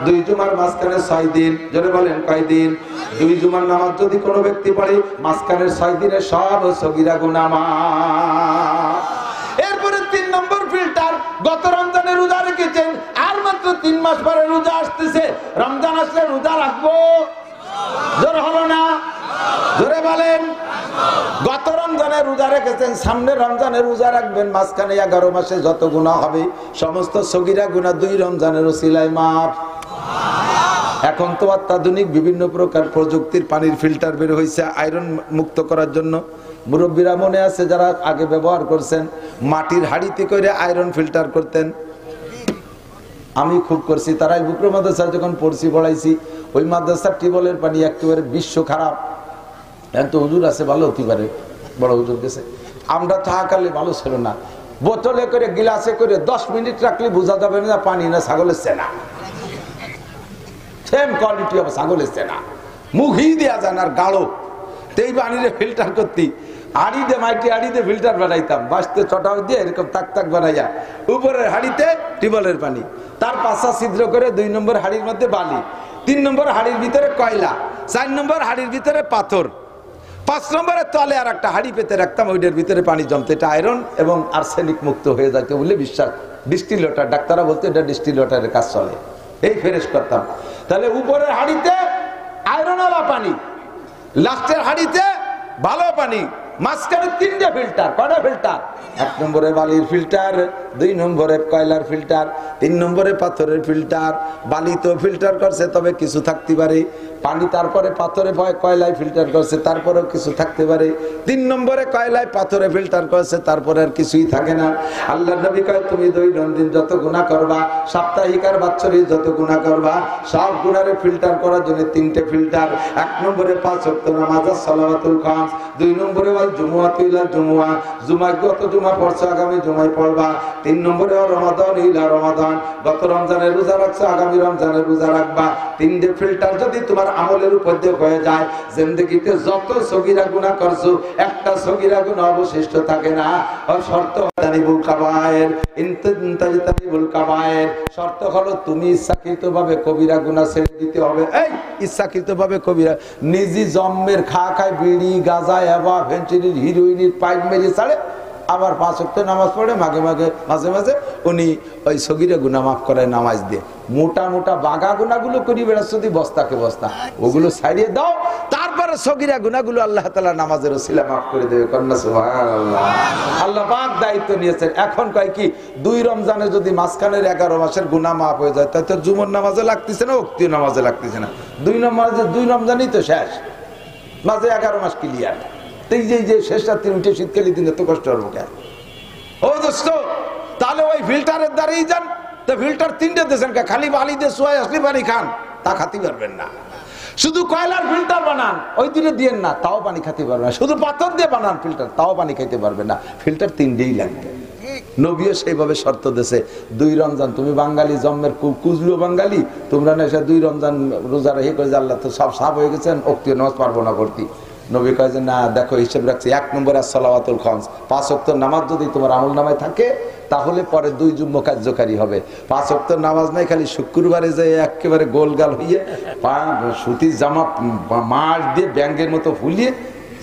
দুই জুমার মাঝখানে 6 দিন, জোরে বলেন কয় দিন? দুই জুমার নামাজ যদি কোনো ব্যক্তি পড়ে মাঝখানের 6 দিনে সব সগীরা গুনাহ মাফ। এরপরে 3 নম্বর ফিল্টার, গত রমজানে রোজা রেখেছেন, আর মাত্র 3 মাস পরে রোজা আসতেছে, রমজান আসলে রোজা রাখবো? জোরে হলো না? জোরে বলেন। গত রমজানে রোজা রেখেছেন, সামনে রমজানে রোজা রাখবেন, মাঝখানে 11 মাসে যত গুনাহ হবে সমস্ত সগীরা গুনাহ 2 রমজানের ওসিলায় মাফ। এখন তো অত্যাধুনিক বিভিন্ন প্রকার প্রযুক্তির পানির ফিল্টার বের হয়েছে আয়রন মুক্ত করার জন্য। মুরব্বীরা মনে আছে যারা আগে ব্যবহার করছেন, মাটির হাঁড়িতে করে আয়রন ফিল্টার করতেন। আমি খুব করছি, তারাই বুকরো মাদ্রাসায় যখন পড়ছি পড়াইছি, ওই মাদ্রাসার টিউবওয়েলের পানি একেবারে বিশ্ব খারাপ। এখন তো হুজুর আছে, ভালো হতে পারে, বড় হুজুর গেছে, আমরা থাকালে ভালো ছিল না। বোতলে করে গিলাসে করে 10 মিনিট রাখলে বোঝা যাবে না পানি না ছাগলের চেনা। সেম কোয়ালিটি হবে ছাগলের চেনা, মুখই দেওয়া যায় না, আর গাঢ়। এই পানিরে ফিল্টার করতি হাড়িতে, মাইটি হাড়িতে ফিল্টার বানাইতাম, বাঁচতে চটা দিয়ে এরকম তাক তাক বানাইয়া, উপরের হাড়িতে টিউবওয়েলের পানি, তার 5টা ছিদ্র করে 2 নম্বর হাড়ির মধ্যে বালি, 3 নম্বর হাড়ির ভিতরে কয়লা, 4 নম্বর হাড়ির ভিতরে পাথর, 5 নম্বরের তলে আর একটা হাড়ি পেতে রাখতাম, ওইটার ভিতরে পানি জমতে, এটা আয়রন এবং আর্সেনিক মুক্ত হয়ে যেত বলে বিশ্বাস। ডিস্টিলেটর, ডাক্তাররা বলতো এটা ডিস্টিলেটরের কাজ চলে, এই ফ্রেশ করতাম। তাহলে উপরের হাড়িতে আয়রনওয়ালা পানি, লাস্টের হাড়িতে ভালো পানি, মাঝখানে 3টে ফিল্টার। কয়টা ফিল্টার? 1 নম্বরে বালির ফিল্টার, 2 নম্বরে কয়লার ফিল্টার, 3 নম্বরে পাথরের ফিল্টার। বালি তো ফিল্টার করছে, তবে কিছু থাকতে পারে পানি, তারপরে পাথরে কয়লায় ফিল্টার করছে, তারপরেও কিছু থাকতে পারে। 3 নম্বরে কয়লায় পাথরে ফিল্টার করছে, তারপরে আর কিছুই থাকে না। আল্লাহর নবী কয়, তুমি দৈনন্দিন যত গুনাহ করবা, সাপ্তাহিক আর বাৎসরিক যত গুনাহ করবা, সব গুনারে ফিল্টার করার জন্য 3টে ফিল্টার। 1 নম্বরে 5 ওয়াক্ত নামাজ, সালাওয়াতুল খামস। 2 নম্বরে ওয়াল জুমুআতু ইলা জুমুআ, জুমা গত জুমা পড়ছো আগামী জুমায় পড়বা। 3 নম্বরে রমাদান ইলা রমাদান, গত রমজানের রোজা রাখছো আগামী রমজানের রোজা রাখবা। 3টে ফিল্টার যদি তোমার আমলের উপর দিয়ে হয়ে যায়, জিন্দেগিতে যত সগীরা গুনাহ করছো একটা সগীরা গুনাহ অবশিষ্ট থাকে না। আর শর্ত তানিবুল কাবায়ের, ইনতাজিতানিবুল কাবায়ের, শর্ত হলো তুমি ইচ্ছাকৃতভাবে কবিরা গুনাহ ছেড়ে দিতে হবে। এই ইচ্ছাকৃতভাবে কবিরা, নিজি জম্মের খায় বিড়ি গাঁজা এবা ভেঞ্চুরির হিরোইনের পাইপ মেরে ছাড়ে, আবার 5 ওয়াক্ত নামাজ পড়ে, মাঝে মাঝে উনি ওই সগীরা গুনাহ মাফ করায় নামাজ দিয়ে। মোটা মোটা বাগা গুনাহগুলো করি বেড়াচ্ছ যদি বস্তাকে বস্তা, ওগুলো ছাড়িয়ে দাও, তারপরে সগীরা গুনাহগুলো আল্লাহ তাআলা নামাজের ওসিলা মাফ করে দেবে। কন্যা সুবহানাল্লাহ, আল্লাহ পাক দায়িত্ব নিয়েছেন। এখন কয় কি, 2 রমজানে যদি মাঝখানের 11 মাসের গুনাহ মাফ হয়ে যায়, তাই তো জুমার নামাজে লাগতেছে না, ওয়াক্তীয় নামাজে লাগতেছে না। 2 রমজানই তো শেষ, মাঝে 11 মাস ক্লিয়ার। এই যে শেষ রাত্রি উঠে শীতকালী দিন এত কষ্ট হবো কেন? ও দোস্ত, তাহলে ওই ফিল্টারের দ্বারাই যান। তো ফিল্টার 3টে দিয়েছেন, খালি বালি দিয়ে শুয়ে আসলে পানি খান, তা খাতে পারবেন না। শুধু কয়লার ফিল্টার বানান, ওই 2টে দিয়েন না, তাও পানি খেতে পারবেন না। শুধু পাথর দিয়ে বানান ফিল্টার, তাও পানি খেতে পারবেন না। ফিল্টার 3টেই লাগবে। নবীও সেইভাবে শর্ত দিয়েছে। 2 রমজান, তুমি বাঙালি জন্মের কুজলো বাঙালি, তোমরা না এসে 2 রমজান রোজা রেখে করে যে আল্লাহ তো সব সাফ হয়ে গেছেন, ওয়াক্তীয় নামাজ পারবো না পড়তে। নবী কয় যে না, দেখো হিসেব রাখছি। 1 নম্বরে সালাওয়াতুল খামস, 5 ওয়াক্ত নামাজ যদি তোমার আমল নামায় থাকে, তাহলে পরে 2 জুম্মা কার্যকারী হবে। 5 ওয়াক্ত নামাজ নাই, খালি শুক্রবারে যে একেবারে গোলগাল হইয়ে সুতির জামা মাস দিয়ে ব্যাঙ্গের মতো ফুলিয়ে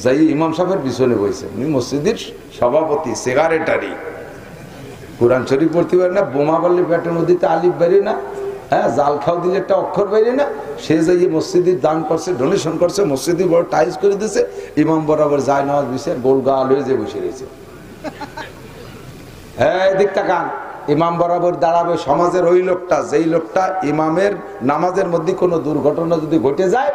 যাই ইমাম সাহেবের পিছনে বসে, উনি মসজিদের সভাপতি, সেক্রেটারি, কোরআন শরীফ পড়তে পারে না, বোমা বললে পেটের মধ্যে আলিফ বেরিয়ে না, হ্যাঁ, জাল খাও দিলে একটা অক্ষর বাইরে না, সে যাইয়ে মসজিদের দান করছে, ডোনেশন করছে, মসজিদে বড় টাইলস করে দিয়েছে, ইমাম বরাবর যায় নামাজ বিষে গোল গাল হয়ে যে বসে রয়েছে। হ্যাঁ, দিকটা কান, ইমাম বরাবর দাঁড়াবে সমাজের ওই লোকটা, যেই লোকটা ইমামের নামাজের মধ্যে কোনো দুর্ঘটনা যদি ঘটে যায়,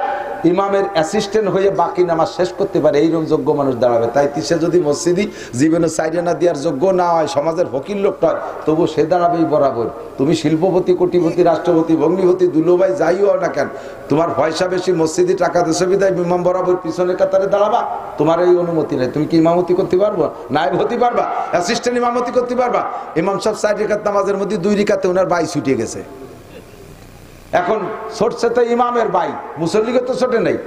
ইমামের অ্যাসিস্ট্যান্ট হয়ে বাকি নামাজ শেষ করতে পারে, এইরকম যোগ্য মানুষ দাঁড়াবে। তাই সে যদি মসজিদি জীবনে সাইডানা দেওয়ার যোগ্য না হয়, সমাজের ফকির লোকটা হয়, তবু সে দাঁড়াবেই বরাবর। তুমি শিল্পপতি, কোটিপতি, রাষ্ট্রপতি, ভগ্নিপতি, দুলোভাই যাই হও না কেন, তোমার পয়সা বেশি, মসজিদে টাকা দেশে বিদায়, ইমাম বরাবর পিছনের কাতারে দাঁড়াবা, তোমার এই অনুমতি নেই। তুমি কি ইমামতি করতে পারবো? নায়েব হতে পারবা? অ্যাসিস্ট্যান্ট ইমামতি করতে পারবা? ইমাম সাহেব 4 রাকাত নামাজের মধ্যে 2 রাকাতে ওনার বাই ছুটে গেছে, এখন ছুটছে তো ইমামের বাই, মুসল্লিকে তো ছোটে নেই,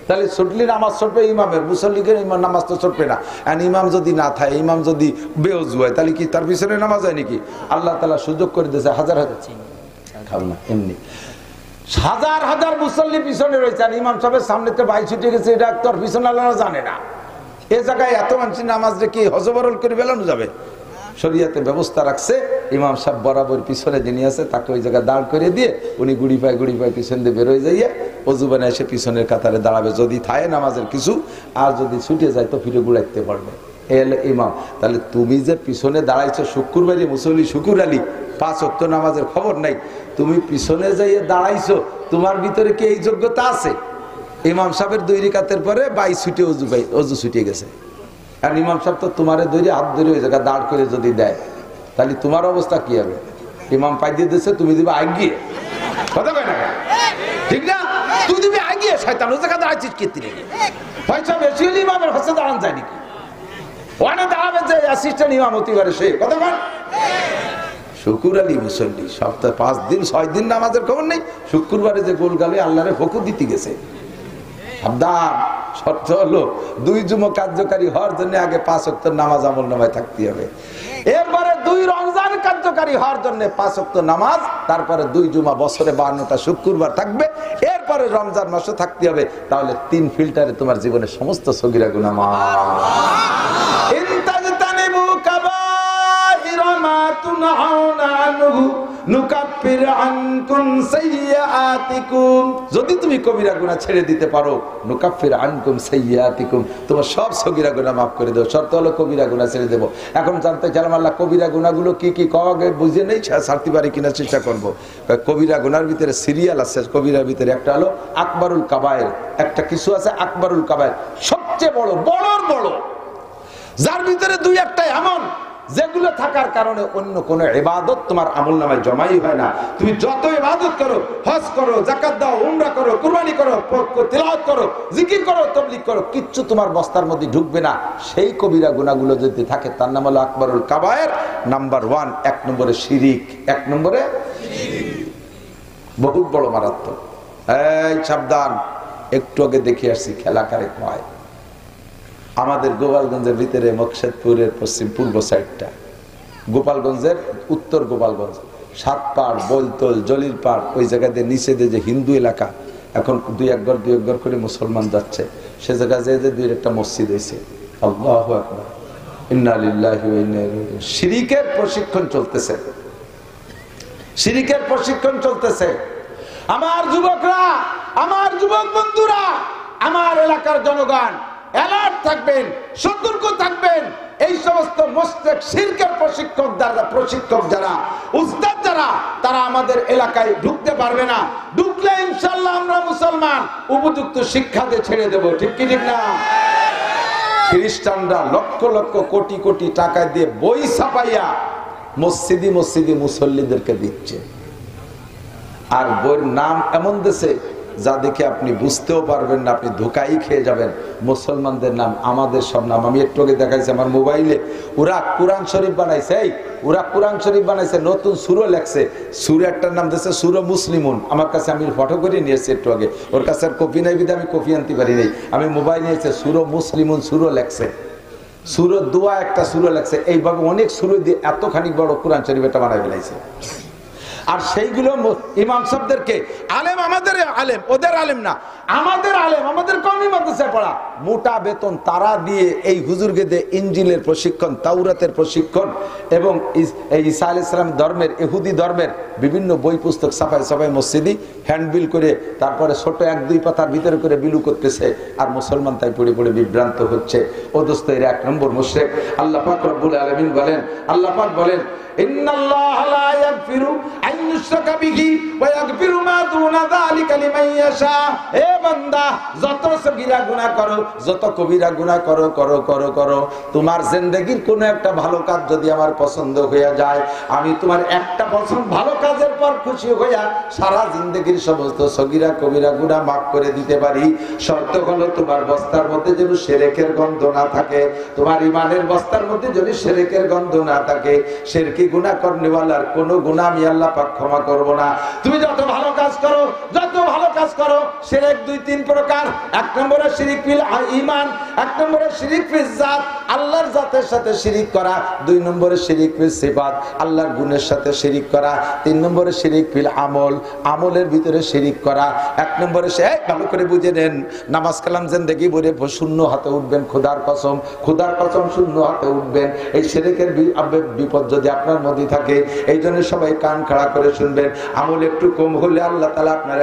তাহলে ছুটলি নামাজ ছুটবে ইমামের, মুসল্লিকে নামাজ তো ছুটবে না। আর ইমাম যদি না থাকে, ইমাম যদি বেউজু হয়, তাহলে কি তার পিছনে নামাজ হয় নাকি? আল্লাহ তাআলা সুযোগ করে দিয়েছে, হাজার হাজার খাও না এমনি হাজার হাজার মুসল্লি পিছনে রয়েছে, আর ইমাম সাহেবের সামনেতে বাই ছুটে গেছে, এটা তোর পিছনে আল্লাহ জানে না। এ জায়গায় এত মানুষের নামাজ রেখে হজবরল করে বেলানো যাবে? শরিয়াতে ব্যবস্থা রাখছে, ইমাম সাহেব বরাবর পিছনে যিনি আছে তাকে ওই জায়গায় দাঁড় করে দিয়ে উনি গুড়ি পায় পিছন দিয়ে বেরোয় যাইয়ে অজু বানায় এসে পিছনের কাতারে দাঁড়াবে। যদি থাকে নামাজের কিছু, আর যদি ছুটে যায় তো ফিরে গুড়াইতে পারবে। এ হলো ইমাম। তাহলে তুমি যে পিছনে দাঁড়াইছো শুক্রবারে মুসল্লি শুকুর আলী 5 ওয়াক্ত নামাজের খবর নাই, তুমি পিছনে যাইয়ে দাঁড়াইছো, তোমার ভিতরে কি এই যোগ্যতা আছে? ইমাম সাহেবের 2 রাকাতের পরে বাই ছুটে অজু ছুটে গেছে, আর ইমাম সাহেব তো তোমারে ধরে হাত ধরে ওই জায়গায় দাঁড় করে যদি দেয়, তাহলে তোমার অবস্থা কি হবে? ইমাম পাই দিয়ে দিচ্ছে, তুমি দিবে আগিয়ে, কথা কয় না ঠিক না? তুই দিবি আগিয়ে, শয়তান ওই জায়গায় দাঁড়াচ্ছিস কে? তিনি পয়সা বেশি হলে ইমামের হচ্ছে দাঁড়ান যায় নাকি? ওখানে দাঁড়াবে যে অ্যাসিস্ট্যান্ট ইমাম হতে পারে সে, কথা কয়। শুকুর আলী মুসল্লি সপ্তাহে 5 দিন 6 দিন নামাজের খবর নেই, শুক্রবারে যে গোল গালে আল্লাহরে ফকুর দিতে গেছে। সাবধান, শর্ত হলো 2 জুমা কার্যকারী হওয়ার জন্য আগে 5 ওয়াক্ত নামাজ আমল নামায় থাকতে হবে, এরপরে 2 রমজান কার্যকারী হওয়ার জন্য 5 ওয়াক্ত নামাজ, তারপরে 2 জুমা বছরে 52টা শুক্রবার থাকবে, এরপরে রমজান মাসে থাকতে হবে। তাহলে 3 ফিল্টারে তোমার জীবনের সমস্ত সগীরা গুনাহ মাফ। ইনতাজতানিবু কাবাইরা মা তুনহাউনা আনহু নুকাফির আনকুম সাইয়্যাতিকুম, যদি তুমি কবিরা গুনাহ ছেড়ে দিতে পারো, নুকাফির আনকুম সাইয়্যাতিকুম, তোমার সব সগীরা গুনাহ মাফ করে দেব। শর্ত হলো কবিরা গুনাহ ছেড়ে দেব। এখন জানতে চাইলাম আল্লাহ কবিরা গুনাহগুলো কি কি, কবে বুঝে নেই, ছাড়তে পারি কিনা চেষ্টা করব। কবিরা গুনার ভিতরে সিরিয়াল আছে, কবিরার ভিতরে একটা হলো আকবরুল কাবায়ের, একটা কিছু আছে আকবরুল কাবায়ের, সবচেয়ে বড়, বড়র বড়, যার ভিতরে 2-1টা এমন যেগুলো থাকার কারণে অন্য কোনো ইবাদত তোমার আমলনামায় জমাই হয় না। তুমি যত ইবাদত করো, হজ করো, যাকাত দাও, উমরা করো, কুরবানি করো, তিলাওয়াত করো, জিকির করো, তাবলীগ করো, কিচ্ছু তোমার বস্তার মধ্যে ঢুকবে না। সেই কবিরা গুনাহগুলো যদি থাকে তার নাম হলো আকবরুল কাবায়ের। নাম্বার 1, 1 নম্বরে শিরিক, 1 নম্বরে বহুত বড় মারাত্মক। এই সাবধান, একটু আগে দেখে আসছি খেলা কারে কয়। আমাদের গোপালগঞ্জের ভিতরে মকসেদপুরের পূর্ব সাইডটা, গোপালগঞ্জের উত্তর গোপালগঞ্জ, 7 পাড়, বৈলতল, জলিল পাড়, ওই জায়গাতে নিচে যে হিন্দু এলাকা, এখন 2-1 ঘর করে মুসলমান যাচ্ছে, সে জায়গায় যে 2-1টা মসজিদ হয়েছে। আল্লাহু আকবার, ইন্না লিল্লাহি ওয়া ইন্না ইলাইহি রাজিউন। শিরিকের প্রশিক্ষণ চলতেছে, শিরিকের প্রশিক্ষণ চলতেছে। আমার যুবকরা, আমার যুবক বন্ধুরা, আমার এলাকার জনগণ অ্যালার্ট থাকবেন, সতর্ক থাকবেন। এই সমস্ত মুশরিক শিরকের প্রশিক্ষক যারা, উস্তাদ যারা, তারা আমাদের এলাকায় ঢুকতে পারবে না। ঢুকলে ইনশাআল্লাহ আমরা মুসলমান উপযুক্ত শিক্ষা দিয়ে ছেড়ে দেব, ঠিক কি ঠিক না? খ্রিস্টানরা লক্ষ লক্ষ কোটি কোটি টাকা দিয়ে বই ছাপাইয়া মসজিদে মসজিদে মুসল্লিদেরকে দিচ্ছে, আর বইয়ের নাম এমন দেশে যা দেখে আপনি বুঝতেও পারবেন না, আপনি ধোকাই খেয়ে যাবেন। মুসলমানদের নাম, আমাদের সব নাম। আমি একটু আগে দেখাইছি আমার মোবাইলে, ওরা কোরআন শরীফ বানাইছে, ওরা কোরআন শরীফ বানাইছে, নতুন সুরো লেখছে, সুরে একটার নাম দিয়েছে সুরো মুসলিমুন। আমার কাছে, আমি ফটো করে নিয়েছি একটু আগে, ওর কাছে আর কপি নাই বিধে আমি কপি আনতে পারি নাই, আমি মোবাইল নিয়েছে, সুরো মুসলিমুন সুরো লেখছে, সুরো দোয়া একটা সুরো লেখছে। এইভাবে অনেক সুরো দিয়ে এতখানি বড় কোরআন শরীফ এটা বানাই ফেলাইছে। আর সেইগুলো ইমাম সাহেবদেরকে, আলেম আমাদের আলেম, ওদের আলেম না, আমাদের আলেম, আমাদের কওমি মাদ্রাসায় পড়া, মোটা বেতন তারা দিয়ে এই হুজুরকে দিয়ে ইনজিলের প্রশিক্ষণ, তাওরাতের প্রশিক্ষণ এবং এই ঈসা আলাইহিস সালাম ধর্মের, ইহুদি ধর্মের বিভিন্ন বই পুস্তক ছাপাই মসজিদি হ্যান্ডবিল করে, তারপরে ছোট 1-2 পাতার ভিতরে করে বিলু করতেছে, আর মুসলমান তাই পড়ে পড়ে বিভ্রান্ত হচ্ছে। ও দোস্ত, এর 1 নম্বর মুশরিক। আল্লাহ পাক রব্বুল আলামিন বলেন, আল্লাহ পাক বলেন, ইন্নাল্লাহা লা ইয়াগফিরু আন ইউশরাকা বিহি ওয়া ইয়াগফিরু মা দুনা যালিকা লিমান ইয়াশা। হে বান্দা, যত সগীরা গুনাহ করো, যত কবিরা গুনাহ করো, করো করো করো, তোমার জিন্দেগীর কোন একটা ভালো কাজ যদি আমার পছন্দ হয়ে যায়, আমি তোমার একটা পছন্দ ভালো কাজের পর খুশি হইয়া সারা জিন্দেগীর সমস্ত সগীরা কবিরা গুনাহ মাফ করে দিতে পারি। শর্ত হলো তোমার বস্তার মধ্যে যেন শিরকের গন্ধ না থাকে, তোমার ঈমানের বস্তার মধ্যে যদি শিরকের গন্ধ না থাকে। শিরকি গুনাহ করনেওয়ালার কোনো গুনাহ আমি আল্লাহ পাক ক্ষমা করব না। তুমি যত ভালো কাজ করো, যত ভালো কাজ করো, শিরক দুই তিন প্রকার। এক নম্বরে শিরিক ফিল ঈমান, এক নম্বরে শিরিক ফিল জাত, আল্লাহর জাতের সাথে শিরিক করা। দুই নম্বরে শিরিক ফিল সিফাত, আল্লাহর গুণের সাথে শিরিক করা। তিন নম্বরে শিরিক ফিল আমল, আমলের ভিতরে শিরিক করা। এক নম্বরে ভালো করে বুঝে নেন, নামাজ কালাম জিন্দেগি ভরে শূন্য হাতে উঠবেন, খোদার কসম, খোদার কসম শূন্য হাতে উঠবেন। এই শিরিকের বিপদ যদি আপনার মধ্যে থাকে, এই জন্য সবাই কান খাড়া করে শুনবেন। আমল একটু কম হলে আল্লাহ তাআলা আপনার